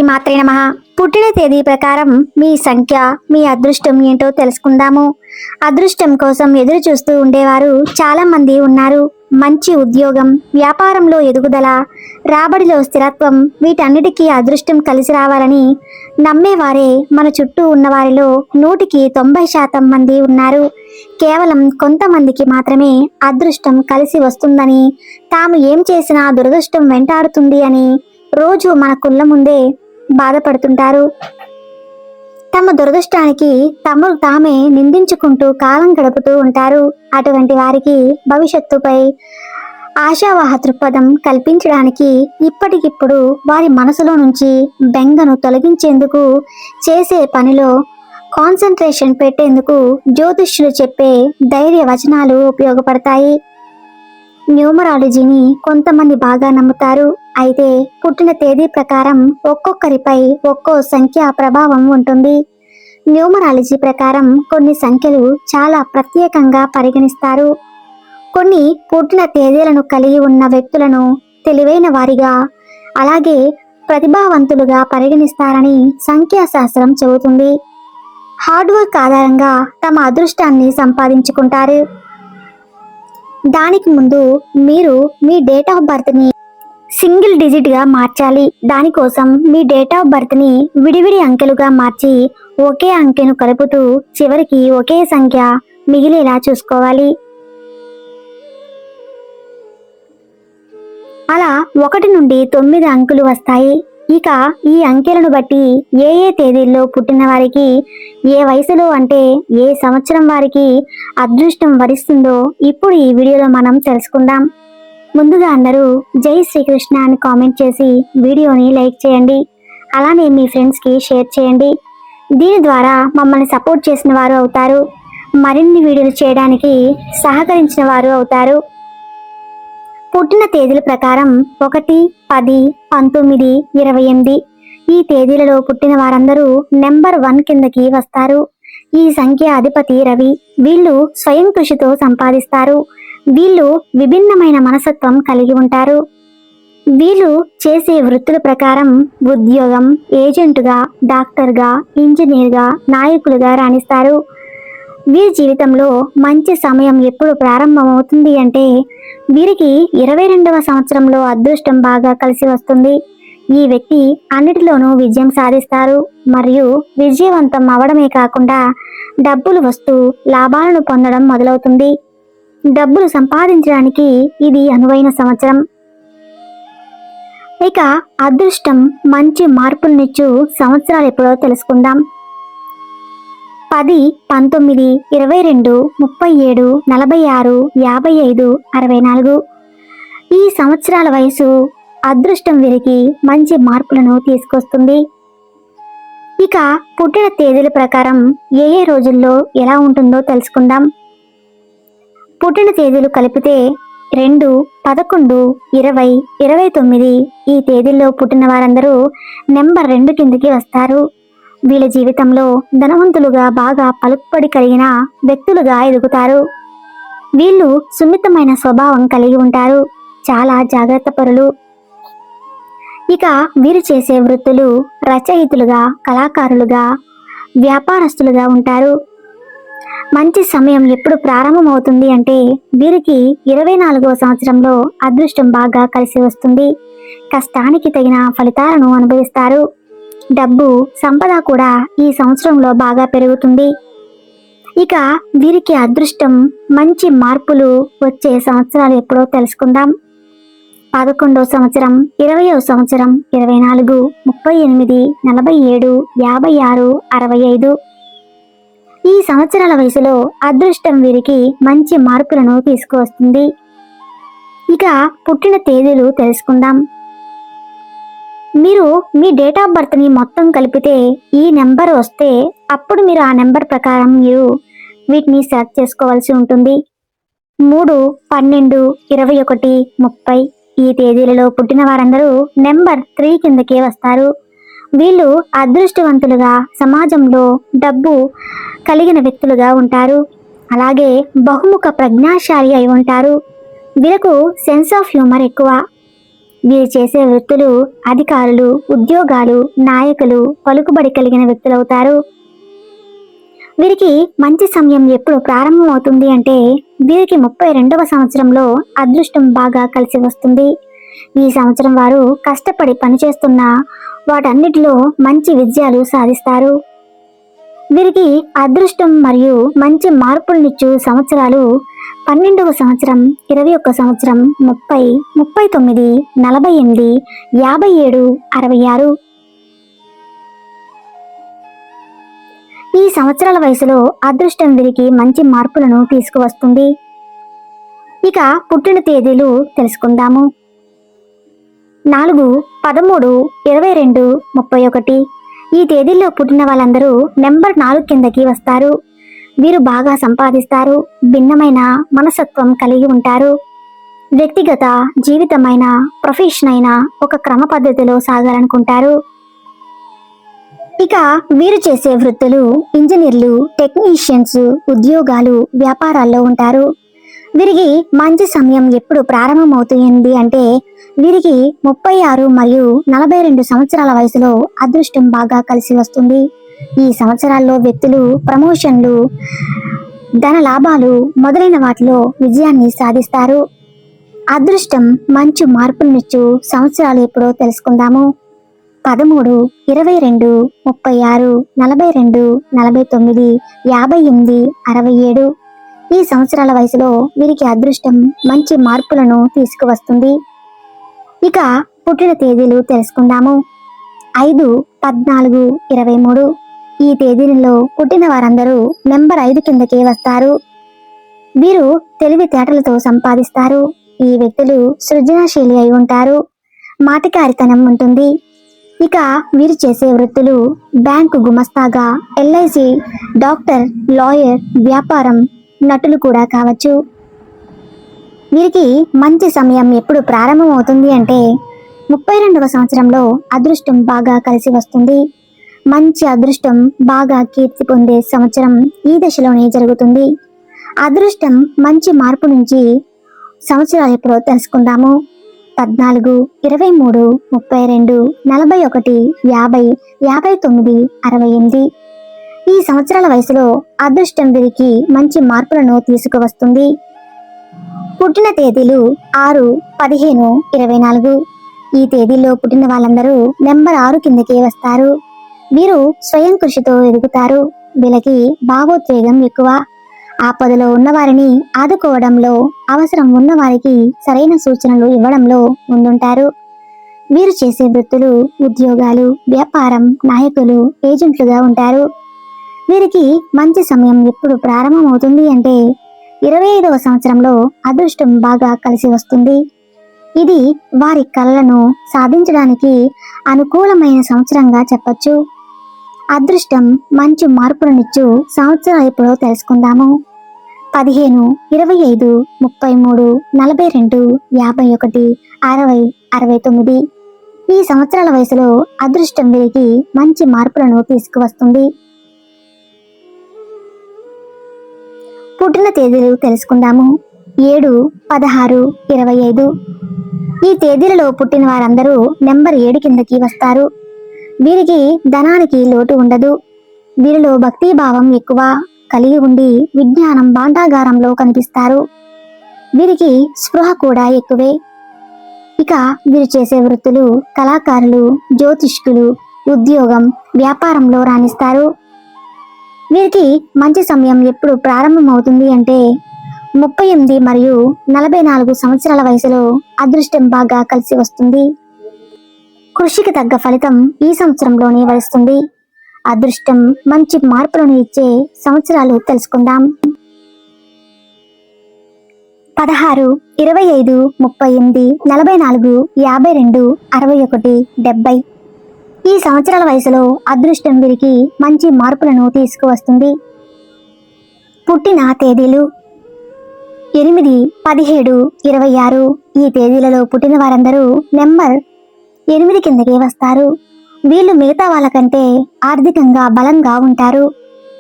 శ్రీమాత్రే నమః. పుట్టిన తేదీ ప్రకారం మీ సంఖ్య, మీ అదృష్టం ఏంటో తెలుసుకుందాము. అదృష్టం కోసం ఎదురు చూస్తూ ఉండేవారు చాలా మంది ఉన్నారు. మంచి ఉద్యోగం, వ్యాపారంలో ఎదుగుదల, రాబడిలో స్థిరత్వం, వీటన్నిటికీ అదృష్టం కలిసి రావాలని నమ్మేవారే మన చుట్టూ ఉన్నవారిలో 100కి 90% మంది ఉన్నారు. కేవలం కొంతమందికి మాత్రమే అదృష్టం కలిసి వస్తుందని, తాము ఏం చేసినా దురదృష్టం వెంటాడుతుంది అని రోజు మన కళ్ళ ముందే బాధపడుతుంటారు. తమ దురదృష్టానికి తమను తామే నిందించుకుంటూ కాలం గడుపుతూ ఉంటారు. అటువంటి వారికి భవిష్యత్తుపై ఆశావాహ దృక్పథం కల్పించడానికి ఇప్పటికిప్పుడు వారి మనసులో నుంచి బెంగను తొలగించేందుకు, చేసే పనిలో కాన్సన్ట్రేషన్ పెట్టేందుకు జ్యోతిష్యులు చెప్పే ధైర్య వచనాలు ఉపయోగపడతాయి. న్యూమరాలజీని కొంతమంది బాగా నమ్ముతారు. అయితే పుట్టిన తేదీ ప్రకారం ఒక్కొక్కరిపై ఒక్కో సంఖ్య ప్రభావం ఉంటుంది. న్యూమరాలజీ ప్రకారం కొన్ని సంఖ్యలు చాలా ప్రత్యేకంగా పరిగణిస్తారు. కొన్ని పుట్టిన తేదీలను కలిగి ఉన్న వ్యక్తులను తెలివైన వారిగా, అలాగే ప్రతిభావంతులుగా పరిగణిస్తారని సంఖ్యాశాస్త్రం చెబుతుంది. హార్డ్ వర్క్ ఆధారంగా తమ అదృష్టాన్ని సంపాదించుకుంటారు. దానికి ముందు మీరు మీ డేట్ ఆఫ్ బర్త్ని సింగిల్ డిజిట్గా మార్చాలి. దానికోసం మీ డేట్ ఆఫ్ బర్త్ని విడివిడి అంకెలుగా మార్చి ఒకే అంకెను కలుపుతూ చివరికి ఒకే సంఖ్య మిగిలేలా చూసుకోవాలి. అలా 1 నుండి 9 అంకెలు వస్తాయి. ఇక ఈ అంకెలను బట్టి ఏ ఏ తేదీల్లో పుట్టిన వారికి, ఏ వయసులో అంటే ఏ సంవత్సరం వారికి అదృష్టం వరిస్తుందో ఇప్పుడు ఈ వీడియోలో మనం తెలుసుకుందాం. ముందుగా అందరూ జై శ్రీకృష్ణ అని కామెంట్ చేసి వీడియోని లైక్ చేయండి. అలానే మీ ఫ్రెండ్స్కి షేర్ చేయండి. దీని ద్వారా మమ్మల్ని సపోర్ట్ చేసిన వారు అవుతారు. మరిన్ని వీడియోలు చేయడానికి సహకరించిన వారు అవుతారు. పుట్టిన తేదీల ప్రకారం 1, 10, 19, 28 ఈ తేదీలలో పుట్టిన వారందరూ నెంబర్ 1 కిందకి వస్తారు. ఈ సంఖ్య అధిపతి రవి. వీళ్ళు స్వయం కృషితో సంపాదిస్తారు. వీళ్ళు విభిన్నమైన మనస్తత్వం కలిగి ఉంటారు. వీళ్ళు చేసే వృత్తుల ప్రకారం ఉద్యోగం, ఏజెంటుగా, డాక్టర్గా, ఇంజనీర్గా, నాయకులుగా రాణిస్తారు. వీరి జీవితంలో మంచి సమయం ఎప్పుడు ప్రారంభమవుతుంది అంటే వీరికి 22వ సంవత్సరంలో అదృష్టం బాగా కలిసి వస్తుంది. ఈ వ్యక్తి అన్నిటిలోనూ విజయం సాధిస్తారు మరియు విజయవంతం అవడమే కాకుండా డబ్బులు వస్తూ లాభాలను పొందడం మొదలవుతుంది. డబ్బులు సంపాదించడానికి ఇది అనువైన సంవత్సరం. ఇక అదృష్టం మంచి మార్పులనిచ్చు సంవత్సరాలు ఎప్పుడో తెలుసుకుందాం. 10, 19, 22, 37, 46, 55, 64 ఈ సంవత్సరాల వయసు అదృష్టం వీరికి మంచి మార్పులను తీసుకొస్తుంది. ఇక పుట్టిన తేదీల ప్రకారం ఏ ఏ రోజుల్లో ఎలా ఉంటుందో తెలుసుకుందాం. పుట్టిన తేదీలు కలిపితే 2, 11, 20, 29 ఈ తేదీల్లో పుట్టిన వారందరూ నెంబర్ 2 కిందకి వస్తారు. వీళ్ళ జీవితంలో ధనవంతులుగా, బాగా పలుకుబడి కలిగిన వ్యక్తులుగా ఎదుగుతారు. వీళ్ళు సున్నితమైన స్వభావం కలిగి ఉంటారు. చాలా జాగ్రత్త పరులు. ఇక వీరు చేసే వృత్తులు రచయితలుగా, కళాకారులుగా, వ్యాపారస్తులుగా ఉంటారు. మంచి సమయం ఎప్పుడు ప్రారంభమవుతుంది అంటే వీరికి 24వ సంవత్సరంలో అదృష్టం బాగా కలిసి వస్తుంది. కష్టానికి తగిన ఫలితాలను అనుభవిస్తారు. డబ్బు, సంపద కూడా ఈ సంవత్సరంలో బాగా పెరుగుతుంది. ఇక వీరికి అదృష్టం మంచి మార్పులు వచ్చే సంవత్సరాలు ఎప్పుడో తెలుసుకుందాం. 11వ సంవత్సరం, 20వ సంవత్సరం, 24, 38, 47, 56, 65 ఈ సంవత్సరాల వయసులో అదృష్టం వీరికి మంచి మార్పులను తీసుకువస్తుంది. ఇక పుట్టిన తేదీలు తెలుసుకుందాం. మీరు మీ డేట్ ఆఫ్ బర్త్ని మొత్తం కలిపితే ఈ నెంబర్ వస్తే అప్పుడు మీరు ఆ నెంబర్ ప్రకారం మీరు వీటిని సెలెక్ట్ చేసుకోవాల్సి ఉంటుంది. 3, 12, 21, 30 ఈ తేదీలలో పుట్టిన వారందరూ నెంబర్ 3 కిందకే వస్తారు. వీళ్ళు అదృష్టవంతులుగా, సమాజంలో డబ్బు కలిగిన వ్యక్తులుగా ఉంటారు. అలాగే బహుముఖ ప్రజ్ఞాశాలి అయి ఉంటారు. వీళ్ళకు సెన్స్ ఆఫ్ హ్యూమర్ ఎక్కువ. వీరు చేసే వృత్తులు అధికారులు, ఉద్యోగాలు, నాయకులు, పలుకుబడి కలిగిన వ్యక్తులవుతారు. వీరికి మంచి సమయం ఎప్పుడు ప్రారంభమవుతుంది అంటే వీరికి 32వ సంవత్సరంలో అదృష్టం బాగా కలిసి వస్తుంది. ఈ సంవత్సరం వారు కష్టపడి పనిచేస్తున్న వాటన్నిటిలో మంచి విజయాలు సాధిస్తారు. వీరికి అదృష్టం మరియు మంచి మార్పులనిచ్చు సంవత్సరాలు 12వ సంవత్సరం, 21 సంవత్సరం, 30, 39, 48, 57, 66. ఈ సంవత్సరాల వయసులో అదృష్టం వీరికి మంచి మార్పులను తీసుకువస్తుంది. ఇక పుట్టిన తేదీలు తెలుసుకుందాము. 4, 13, 22, 31. ఈ తేదీల్లో పుట్టిన వాళ్ళందరూ నెంబర్ 4 కిందకి వస్తారు. వీరు బాగా సంపాదిస్తారు. భిన్నమైన మనస్తత్వం కలిగి ఉంటారు. వ్యక్తిగత జీవితమైన, ప్రొఫెషన్ అయినా ఒక క్రమ పద్ధతిలో సాగాలనుకుంటారు. ఇక వీరు చేసే వృత్తులు ఇంజనీర్లు, టెక్నీషియన్స్, ఉద్యోగాలు, వ్యాపారాల్లో ఉంటారు. వీరికి మంచి సమయం ఎప్పుడు ప్రారంభమవుతుంది అంటే వీరికి 36 మరియు 42 సంవత్సరాల వయసులో అదృష్టం బాగా కలిసి వస్తుంది. ఈ సంవత్సరాల్లో వ్యక్తులు ప్రమోషన్లు, ధన లాభాలు మొదలైన వాటిలో విజయాన్ని సాధిస్తారు. అదృష్టం మంచి మార్పులనిచ్చు సంవత్సరాలు ఎప్పుడో తెలుసుకుందాము. 13, 22, 36, 42, 49, 58, 67. ఈ సంవత్సరాల వయసులో వీరికి అదృష్టం మంచి మార్పులను తీసుకువస్తుంది. ఇక పుట్టిన తేదీలు తెలుసుకుందాము. 5, 14, 23. ఈ తేదీలలో పుట్టిన వారందరూ నెంబర్ 5 కిందకే వస్తారు. వీరు తెలివితేటలతో సంపాదిస్తారు. ఈ వ్యక్తులు సృజనాశీలి అయి ఉంటారు. మాటకారితనం ఉంటుంది. ఇక వీరు చేసే వృత్తులు బ్యాంకు గుమస్తాగా, ఎల్ఐసి, డాక్టర్, లాయర్, వ్యాపారం, నటులు కూడా కావచ్చు. వీరికి మంచి సమయం ఎప్పుడు ప్రారంభమవుతుంది అంటే 32వ సంవత్సరంలో అదృష్టం బాగా కలిసి వస్తుంది. మంచి అదృష్టం బాగా కీర్తి పొందే సంవత్సరం ఈ దశలోనే జరుగుతుంది. అదృష్టం మంచి మార్పు నుంచి సంవత్సరాలు ఎప్పుడో తెలుసుకుందాము. 14, 23, 32, 41, 50, 59, 68. ఈ సంవత్సరాల వయసులో అదృష్టం వీరికి మంచి మార్పులను తీసుకువస్తుంది. పుట్టిన తేదీలు 6, 15, 24. ఈ తేదీల్లో పుట్టిన వాళ్ళందరూ నెంబర్ 6 కిందకే వస్తారు. వీరు స్వయం కృషితో ఎదుగుతారు. వీళ్ళకి భావోద్వేగం ఎక్కువ. ఆపదలో ఉన్నవారిని ఆదుకోవడంలో, అవసరం ఉన్నవారికి సరైన సూచనలు ఇవ్వడంలో ముందుంటారు. వీరు చేసే వృత్తులు ఉద్యోగాలు, వ్యాపారం, నాయకులు, ఏజెంట్లుగా ఉంటారు. వీరికి మంచి సమయం ఎప్పుడు ప్రారంభమవుతుంది అంటే 25వ సంవత్సరంలో అదృష్టం బాగా కలిసి వస్తుంది. ఇది వారి కలలను సాధించడానికి అనుకూలమైన సంవత్సరంగా చెప్పచ్చు. అదృష్టం మంచి మార్పులనిచ్చు సంవత్సరాలు ఎప్పుడో తెలుసుకుందాము. 15, 25, 33, 42, 51, 60, 69. ఈ సంవత్సరాల వయసులో అదృష్టం వీరికి మంచి మార్పులను తీసుకువస్తుంది. పుట్టిన తేదీలు తెలుసుకుందాము. 7, 16, 25. ఈ తేదీలలో పుట్టిన వారందరూ నెంబర్ 7 కిందకి వస్తారు. వీరికి ధనానికి లోటు ఉండదు. వీరిలో భక్తిభావం ఎక్కువ కలిగి ఉండి విజ్ఞానం భాండాగారంలో కనిపిస్తారు. వీరికి స్పృహ కూడా ఎక్కువే. ఇక వీరు చేసే వృత్తులు కళాకారులు, జ్యోతిష్కులు, ఉద్యోగం, వ్యాపారంలో రాణిస్తారు. వీరికి మంచి సమయం ఎప్పుడు ప్రారంభమవుతుంది అంటే 38 మరియు 44 సంవత్సరాల వయసులో అదృష్టం బాగా కలిసి వస్తుంది. కృషికి తగ్గ ఫలితం ఈ సంవత్సరంలోనే వస్తుంది. అదృష్టం మంచి మార్పులను ఇచ్చే సంవత్సరాలు తెలుసుకుందాం. 16, 25, 38, 44, 52, 61, 70. ఈ సంవత్సరాల వయసులో అదృష్టం వీరికి మంచి మార్పులను తీసుకువస్తుంది. పుట్టిన తేదీలు 8, 17, 26. ఈ తేదీలలో పుట్టిన వారందరూ నెంబర్ 8 కిందకే వస్తారు. వీళ్ళు మిగతా వాళ్ళకంటే ఆర్థికంగా బలంగా ఉంటారు.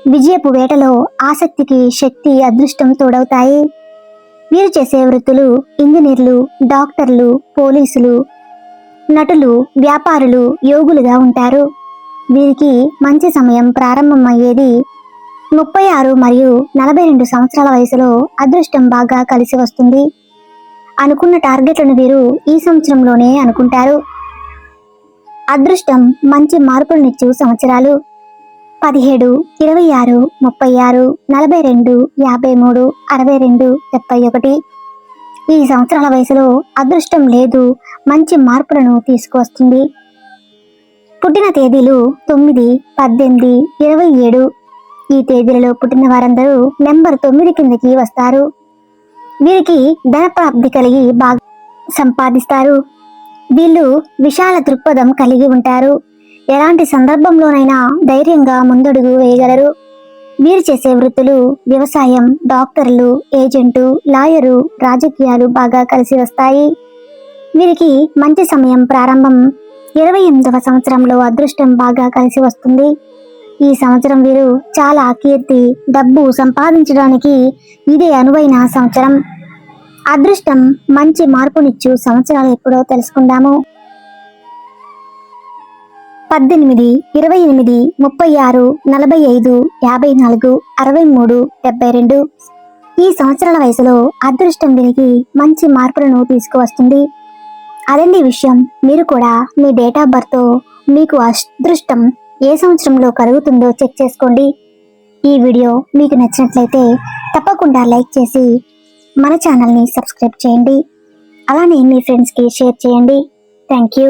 విజయపు వేటలో ఆసక్తికి శక్తి, అదృష్టం తోడవుతాయి. వీరు చేసే వృత్తులు ఇంజనీర్లు, డాక్టర్లు, పోలీసులు, నటులు, వ్యాపారులు యోగులుగా ఉంటారు. వీరికి మంచి సమయం ప్రారంభమయ్యేది 36 మరియు 42 సంవత్సరాల వయసులో. అదృష్టం బాగా కలిసి వస్తుంది. అనుకున్న టార్గెట్లను వీరు ఈ సంవత్సరంలోనే అనుకుంటారు. అదృష్టం మంచి మార్పులనిచ్చు సంవత్సరాలు 17, 26, 36, 42, 53, 62, 71. ఈ సంవత్సరాల వయసులో అదృష్టం లేదు, మంచి మార్పులను తీసుకువస్తుంది. పుట్టిన తేదీలు 9, 18, 27. ఈ తేదీలలో పుట్టిన వారందరూ నెంబర్ 9 కిందకి వస్తారు. వీరికి ధనప్రాప్తి కలిగి బాగా సంపాదిస్తారు. వీళ్ళు విశాల దృక్పథం కలిగి ఉంటారు. ఎలాంటి సందర్భంలోనైనా ధైర్యంగా ముందడుగు వేయగలరు. వీరు చేసే వృత్తులు వ్యవసాయం, డాక్టర్లు, ఏజెంటు, లాయరు, రాజకీయాలు బాగా కలిసి వస్తాయి. వీరికి మంచి సమయం ప్రారంభం 28వ సంవత్సరంలో. అదృష్టం బాగా కలిసి వస్తుంది. ఈ సంవత్సరం వీరు చాలా కీర్తి, డబ్బు సంపాదించడానికి ఇదే అనువైన సంవత్సరం. అదృష్టం మంచి మార్పునిచ్చు సంవత్సరాలు ఎప్పుడో తెలుసుకుందాము. 18, 28, 36, 45, 54, 63, 72. ఈ సంవత్సరాల వయసులో అదృష్టం వీరికి మంచి మార్పులను తీసుకువస్తుంది. అదండి విషయం. మీరు కూడా మీ డేట్ ఆఫ్ బర్త్ మీకు అదృష్టం ఏ సంవత్సరంలో కలుగుతుందో చెక్ చేసుకోండి. ఈ వీడియో మీకు నచ్చినట్లయితే తప్పకుండా లైక్ చేసి మన ఛానల్ని సబ్స్క్రైబ్ చేయండి. అలానే మీ ఫ్రెండ్స్కి షేర్ చేయండి. Thank you.